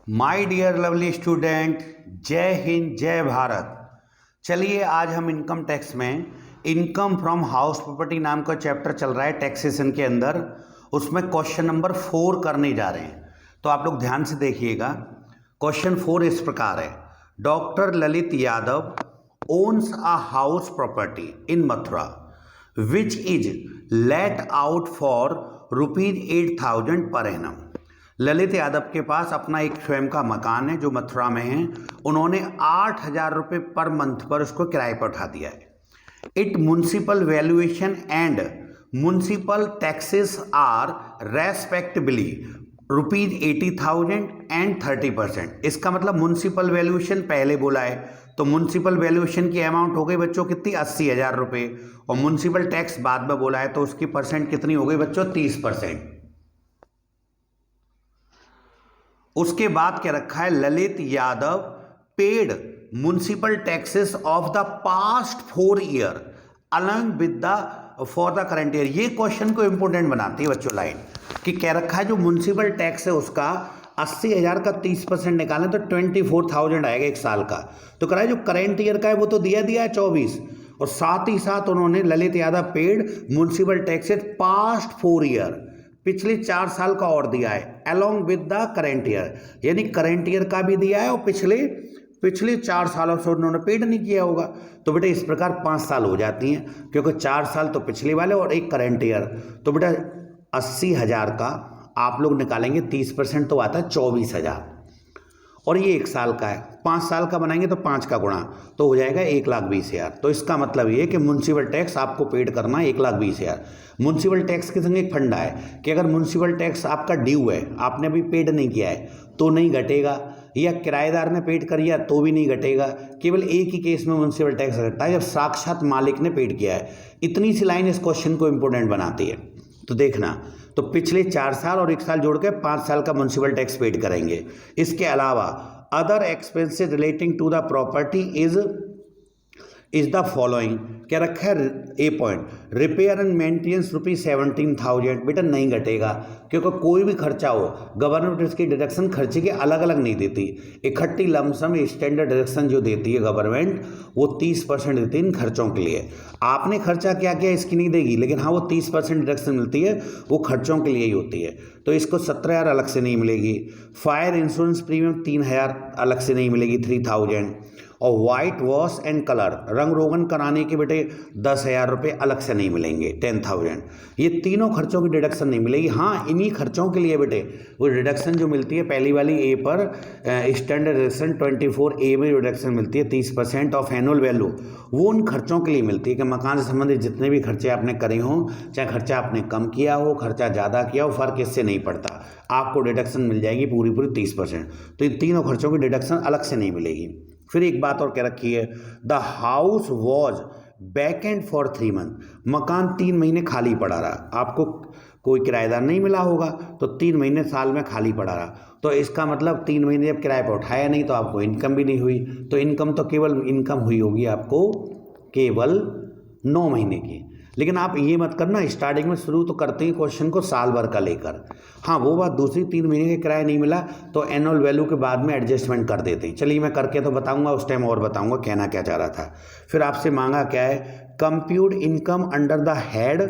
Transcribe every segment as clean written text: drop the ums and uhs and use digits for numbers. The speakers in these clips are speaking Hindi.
माय डियर लवली स्टूडेंट, जय हिंद जय भारत। चलिए आज हम इनकम टैक्स में इनकम फ्रॉम हाउस प्रॉपर्टी नाम का चैप्टर चल रहा है टैक्सेशन के अंदर, उसमें क्वेश्चन नंबर 4 करने जा रहे हैं। तो आप लोग ध्यान से देखिएगा। क्वेश्चन 4 इस प्रकार है, doctor Lalit Yadav owns a house property in Mathura which is let out for ₹8,000 per annum. Lalit Yadav के पास अपना एक स्वयं का मकान है जो मथुरा में है। उन्होंने 8,000 रुपये पर मंथ पर उसको किराए पर उठा दिया है। It municipal valuation and municipal taxes are respectively ₹80,000 and 30%। इसका मतलब म्युनिसिपल वैल्यूएशन पहले बोला है तो म्युनिसिपल वैल्यूएशन की अमाउंट हो गई बच्चों कितनी, 80,000 रुपये, और म्युनिसिपल टैक्स बाद में बोला है तो उसकी परसेंट कितनी हो गई बच्चों, 30%। उसके बाद क्या रखा है, Lalit Yadav paid municipal taxes of the past 4 year along with the for the current year. ये क्वेश्चन को इंपोर्टेंट बनाती है बच्चों लाइन कि क्या रखा है, जो म्युनिसिपल टैक्स है उसका 80,000 का 30% निकालें तो 24,000 आएगा एक साल का। तो करा जो करंट ईयर का है वो तो दिया है 24, और साथ ही साथ उन्होंने Lalit Yadav paid municipal taxes past 4 year, पिछले 4 साल का और दिया है along with the current year, यानी करेंट ईयर का भी दिया है और पिछले 4 सालों से उन्होंने पेड नहीं किया होगा। तो बेटा इस प्रकार 5 साल हो जाती हैं, क्योंकि 4 साल तो पिछले वाले और एक करेंट ईयर। तो बेटा 80,000 का आप लोग निकालेंगे 30% तो आता है 24,000, और ये 1 साल का है। 5 साल का बनाएंगे तो 5 का गुणा तो हो जाएगा 1,20,000। तो इसका मतलब ये कि म्युनिसिपल टैक्स आपको पेड करना है 1,20,000। म्युनिसिपल टैक्स के संग एक फंडा है कि अगर म्युनिसिपल टैक्स आपका ड्यू है, आपने अभी पेड नहीं किया है तो नहीं घटेगा, या किराएदार ने पेड कर दिया तो भी नहीं घटेगा। केवल एक ही केस में म्युनिसिपल टैक्स घटता है, जब साक्षात मालिक ने पेड किया है। इतनी सी लाइन इस क्वेश्चन को इंपोर्टेंट बनाती है। तो देखना, तो पिछले 4 साल और 1 साल जोड़ के 5 साल का म्युनिसिपल टैक्स पेड करेंगे। इसके अलावा other expenses relating to the property is the following. क्या रखा है, A point, repair and maintenance ₹17,000। बेटा नहीं घटेगा, क्योंकि कोई भी खर्चा हो गवर्नमेंट इसकी डिडक्शन खर्चे के अलग अलग नहीं देती। इकट्ठी लमसम स्टैंडर्ड डिडक्शन जो देती है गवर्नमेंट वो 30% देती है इन खर्चों के लिए। आपने खर्चा क्या किया इसकी नहीं देगी, लेकिन हाँ वो 30% डिडक्शन मिलती है, वो खर्चों के लिए ही होती है। तो इसको 17,000 अलग से नहीं मिलेगी। फायर इंश्योरेंस प्रीमियम 3,000 अलग से नहीं मिलेगी, 3,000। और वाइट वॉश एंड कलर, रंग रोगन कराने के बेटे 10,000 रुपये अलग से नहीं मिलेंगे, 10,000। ये तीनों खर्चों की डिडक्शन नहीं मिलेगी। हाँ इन्हीं खर्चों के लिए बेटे वो डिडक्शन जो मिलती है पहली वाली ए पर स्टैंडर्ड डिडक्शन 24A में डिडक्शन मिलती है 30% ऑफ एनुअल वैल्यू, वो उन खर्चों के लिए मिलती है कि मकान से संबंधित जितने भी खर्चे आपने करे हों, चाहे खर्चा आपने कम किया हो खर्चा ज़्यादा किया हो, फर्क इससे नहीं पड़ता, आपको डिडक्शन मिल जाएगी पूरी 30%। तो इन तीनों खर्चों की डिडक्शन अलग से नहीं मिलेगी। फिर एक बात और क्या रखी है, the house was vacant for 3 month. मकान 3 महीने खाली पड़ा रहा, आपको कोई किराएदार नहीं मिला होगा तो 3 महीने साल में खाली पड़ा रहा। तो इसका मतलब 3 महीने जब किराए पर उठाया नहीं तो आपको इनकम भी नहीं हुई। तो इनकम तो केवल इनकम हुई होगी आपको केवल 9 महीने की। लेकिन आप ये मत करना, स्टार्टिंग में शुरू तो करते हैं क्वेश्चन को साल भर का लेकर। हाँ वो बात दूसरी, 3 महीने के किराया नहीं मिला तो एनुअल वैल्यू के बाद में एडजस्टमेंट कर देते हैं। चलिए मैं करके तो बताऊंगा, उस टाइम और बताऊंगा कहना क्या चाह रहा था। फिर आपसे मांगा क्या है, compute income under the head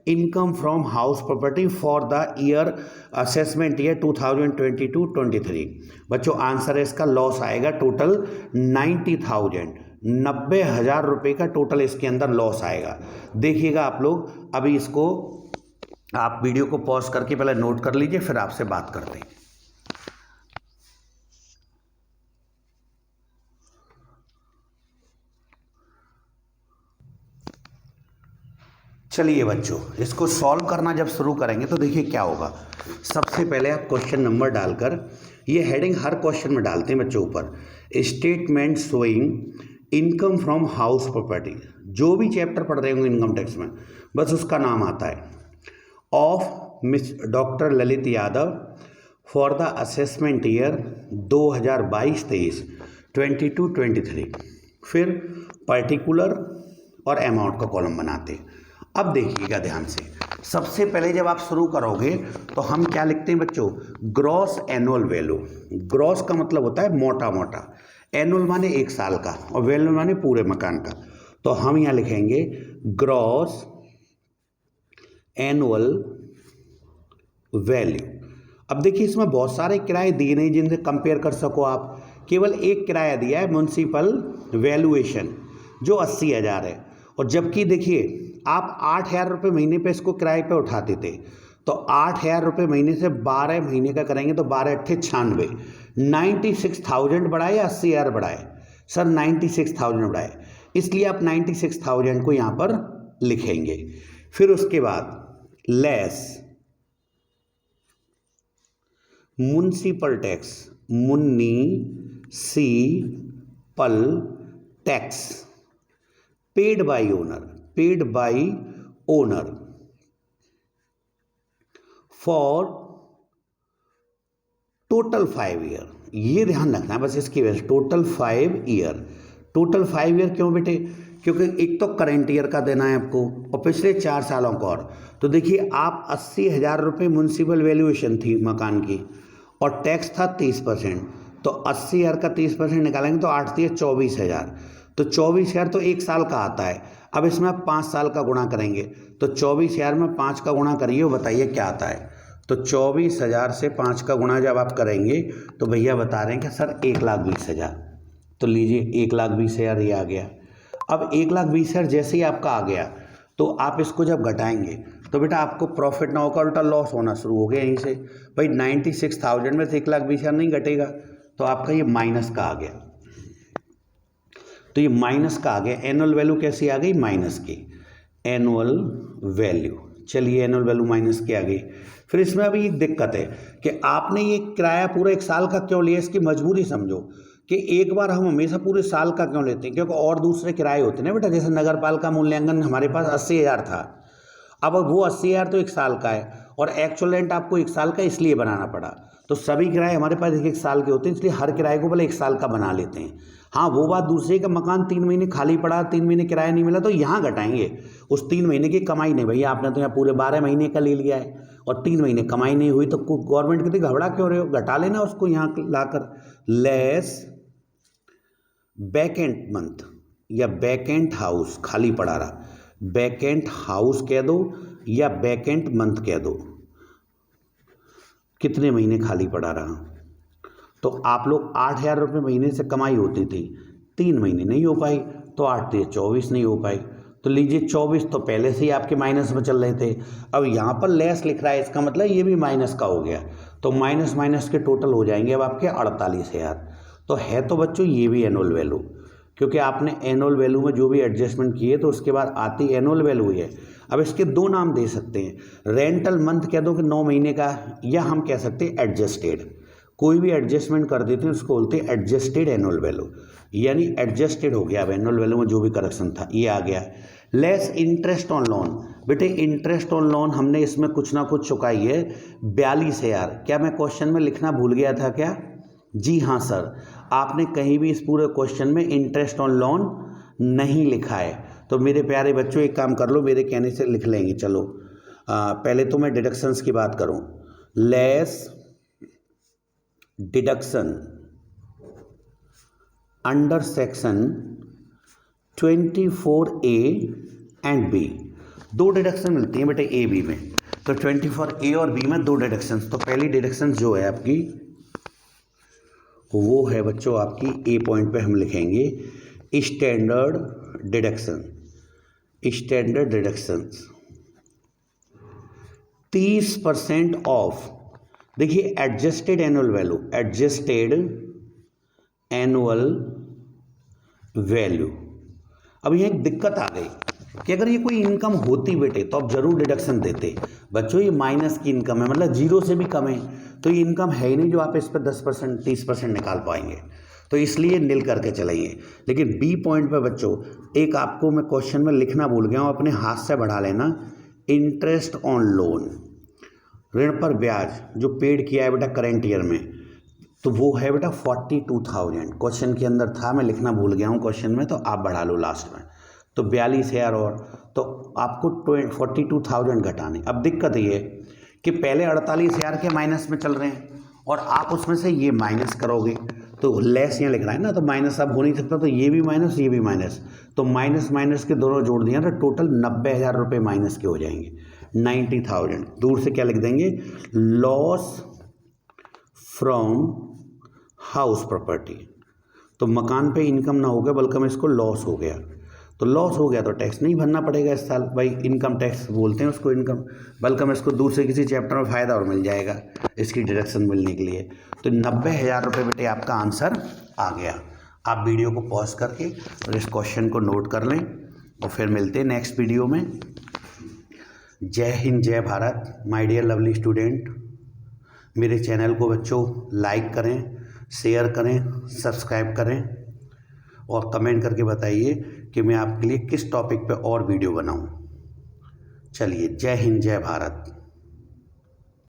income from house property for the year assessment year 2022-23। बच्चों आंसर है इसका, लॉस आएगा टोटल 90,000 रुपये का टोटल इसके अंदर लॉस आएगा। देखिएगा आप लोग, अभी इसको आप वीडियो को पॉज करके पहले नोट कर लीजिए, फिर आपसे बात करते हैं। चलिए बच्चों, इसको सॉल्व करना जब शुरू करेंगे तो देखिए क्या होगा। सबसे पहले आप क्वेश्चन नंबर डालकर, ये हेडिंग हर क्वेश्चन में डालते हैं बच्चों ऊपर, statement showing income from house property. जो भी चैप्टर पढ़ रहे होंगे इनकम टैक्स में बस उसका नाम आता है, of miss doctor Lalit Yadav for the assessment year 2022-23, 22-23। फिर पर्टिकुलर और अमाउंट का कॉलम बनाते हैं। अब देखिएगा ध्यान से, सबसे पहले जब आप शुरू करोगे तो हम क्या लिखते हैं बच्चों, ग्रॉस एनुअल वैल्यू। ग्रॉस का मतलब होता है मोटा मोटा, एनुअल माने एक साल का और वैल्यू माने पूरे मकान का। तो हम यहाँ लिखेंगे ग्रॉस एनुअल वैल्यू। अब देखिए इसमें बहुत सारे किराए दिए नहीं जिनसे कंपेयर कर सको आप, केवल एक किराया दिया है म्युनिसिपल वैल्यूएशन जो 80,000 है। और जबकि देखिए आप 8,000 रुपये महीने पे इसको किराए पे उठाते थे, तो 8,000 रुपये महीने से 12 महीने का करेंगे तो 12 अट्ठे 96, 96,000 बढ़ाए या 80,000 बढ़ाए सर, 96,000 बढ़ाए, इसलिए आप 96,000 को यहाँ पर लिखेंगे। फिर उसके बाद less municipal tax, municipal tax paid by owner for total 5 year. ये ध्यान रखना है बस इसकी वजह से, टोटल 5 ईयर। टोटल 5 ईयर क्यों बेटे, क्योंकि एक तो करंट ईयर का देना है आपको और पिछले 4 सालों का और। तो देखिए आप 80,000 रुपये म्युनिसिपल वैल्यूएशन थी मकान की और टैक्स था 30%, तो 80,000 का 30% निकालेंगे तो 8 दिए 24,000, तो 24,000 तो एक साल का आता है। अब इसमें आप 5 साल का गुणा करेंगे तो 24,000 में 5 का गुणा करिए, बताइए क्या आता है। तो 24,000 से 5 का गुणा जब आप करेंगे तो भैया बता रहे हैं कि सर 1,20,000। तो लीजिए 1,20,000 ये आ गया। अब 1,20,000 जैसे ही आपका आ गया तो आप इसको जब घटाएंगे तो बेटा आपको प्रॉफिट ना होकर उल्टा लॉस होना शुरू हो गया यहीं से। भाई 96,000 में से 1,20,000 नहीं घटेगा, तो आपका ये माइनस का आ गया। तो ये माइनस का आ गया। एनुअल वैल्यू कैसी आ गई, माइनस की एनुअल वैल्यू। चलिए एनुअल वैल्यू माइनस की आ गई। फिर इसमें अभी एक दिक्कत है कि आपने ये किराया पूरा एक साल का क्यों लिया, इसकी मजबूरी समझो कि एक बार हम हमेशा पूरे साल का क्यों लेते हैं, क्योंकि और दूसरे किराए होते हैं ना बेटा। जैसे नगर पालिका मूल्यांकन हमारे पास 80,000 था, अब वो 80,000 तो एक साल का है और एक्चुअल रेंट आपको एक साल का इसलिए बनाना पड़ा। तो सभी किराए हमारे पास एक साल के होते हैं, इसलिए हर किराए को पहले एक साल का बना लेते हैं। हाँ वो बात दूसरी का मकान 3 महीने खाली पड़ा, 3 महीने किराया नहीं मिला, तो यहाँ घटाएंगे उस 3 महीने की कमाई नहीं। भैया आपने तो यहाँ पूरे 12 महीने का ले लिया है और 3 महीने कमाई नहीं हुई, तो गवर्नमेंट कहती घबरा क्यों रहे हो, घटा लेना उसको यहाँ लाकर। लेस बैकेंट मंथ या बैकेंट हाउस खाली पड़ा रहा, बैकेंट हाउस कह दो या बैकेंट मंथ कह दो, कितने महीने खाली पड़ा रहा। तो आप लोग 8,000 रुपये महीने से कमाई होती थी, 3 महीने नहीं हो पाई, तो 8 से 24 नहीं हो पाई। तो लीजिए 24 तो पहले से ही आपके माइनस में चल रहे थे, अब यहाँ पर लेस लिख रहा है, इसका मतलब ये भी माइनस का हो गया। तो माइनस माइनस के टोटल हो जाएंगे अब आपके 48,000। तो है तो बच्चों ये भी एनुअल वैल्यू, क्योंकि आपने एनुअल वैल्यू में जो भी एडजस्टमेंट किए तो उसके बाद आती एनुअल वैल्यू है। अब इसके 2 नाम दे सकते हैं, रेंटल मंथ कह दो कि 9 महीने का, या हम कह सकते हैं एडजस्टेड। कोई भी एडजस्टमेंट कर देते हैं उसको बोलते हैं एडजस्टेड एनुअल वैल्यू, यानी एडजस्टेड हो गया। अब एनुअल वैल्यू में जो भी करेक्शन था ये आ गया। लेस इंटरेस्ट ऑन लोन, बेटे इंटरेस्ट ऑन लोन हमने इसमें कुछ ना कुछ चुकाई है 42,000। क्या मैं क्वेश्चन में लिखना भूल गया था क्या? जी हाँ सर, आपने कहीं भी इस पूरे क्वेश्चन में इंटरेस्ट ऑन लोन नहीं लिखा है। तो मेरे प्यारे बच्चों एक काम कर लो, मेरे कहने से लिख लेंगे। चलो पहले तो मैं डिडक्शंस की बात करूं। Less deduction under section 24A and B। 2 deduction मिलती हैं बेटे ए बी में, तो 24A और B में 2 डिडक्शंस। तो पहली डिडक्शन जो है आपकी वो है बच्चों आपकी ए पॉइंट पे हम लिखेंगे standard deduction. Standard deductions 30% of, देखिए adjusted annual value, adjusted annual value. अब यहाँ एक दिक्कत आ गई कि अगर ये कोई इनकम होती बेटे तो आप जरूर डिडक्शन देते। बच्चों ये माइनस की इनकम है, मतलब 0 से भी कम है, तो ये इनकम है ही नहीं जो आप इस पर 10% 30% निकाल पाएंगे, तो इसलिए निल करके चलाइए। लेकिन बी पॉइंट पे बच्चों एक आपको मैं क्वेश्चन में लिखना भूल गया हूँ, अपने हाथ से बढ़ा लेना। इंटरेस्ट ऑन लोन, ऋण पर ब्याज जो पेड किया है बेटा करेंट ईयर में, तो वो है बेटा 42,000। क्वेश्चन के अंदर था, मैं लिखना भूल गया हूँ क्वेश्चन में, तो आप बढ़ा लो लास्ट में। तो 42,000 और, तो आपको 42,000 घटाने। अब दिक्कत ये है कि पहले 48,000 के माइनस में चल रहे हैं और आप उसमें से ये माइनस करोगे, तो लेस यहाँ लिख रहा है ना, तो माइनस अब हो नहीं सकता, तो ये भी माइनस ये भी माइनस, तो माइनस माइनस के दोनों जोड़ दिया तो टोटल 90,000 रुपये माइनस के हो जाएंगे, 90,000। दूर से क्या लिख देंगे, लॉस फ्रॉम हाउस प्रॉपर्टी। तो मकान पे इनकम ना हो गया बल्कि इसको लॉस हो गया, तो लॉस हो गया तो टैक्स नहीं भरना पड़ेगा इस साल, भाई इनकम टैक्स बोलते हैं उसको, इनकम, बल्कि इसको दूर से किसी चैप्टर में फ़ायदा और मिल जाएगा इसकी डिडक्शन मिलने के लिए। तो 90,000 रुपये बेटे आपका आंसर आ गया। आप वीडियो को पॉज करके और इस क्वेश्चन को नोट कर लें और फिर मिलते हैं नेक्स्ट वीडियो में। जय हिंद, जय Bharat my dear lovely student. मेरे चैनल को बच्चों लाइक करें, शेयर करें, सब्सक्राइब करें और कमेंट करके बताइए कि मैं आपके लिए किस टॉपिक पे और वीडियो बनाऊं। चलिए, जय हिंद, जय भारत।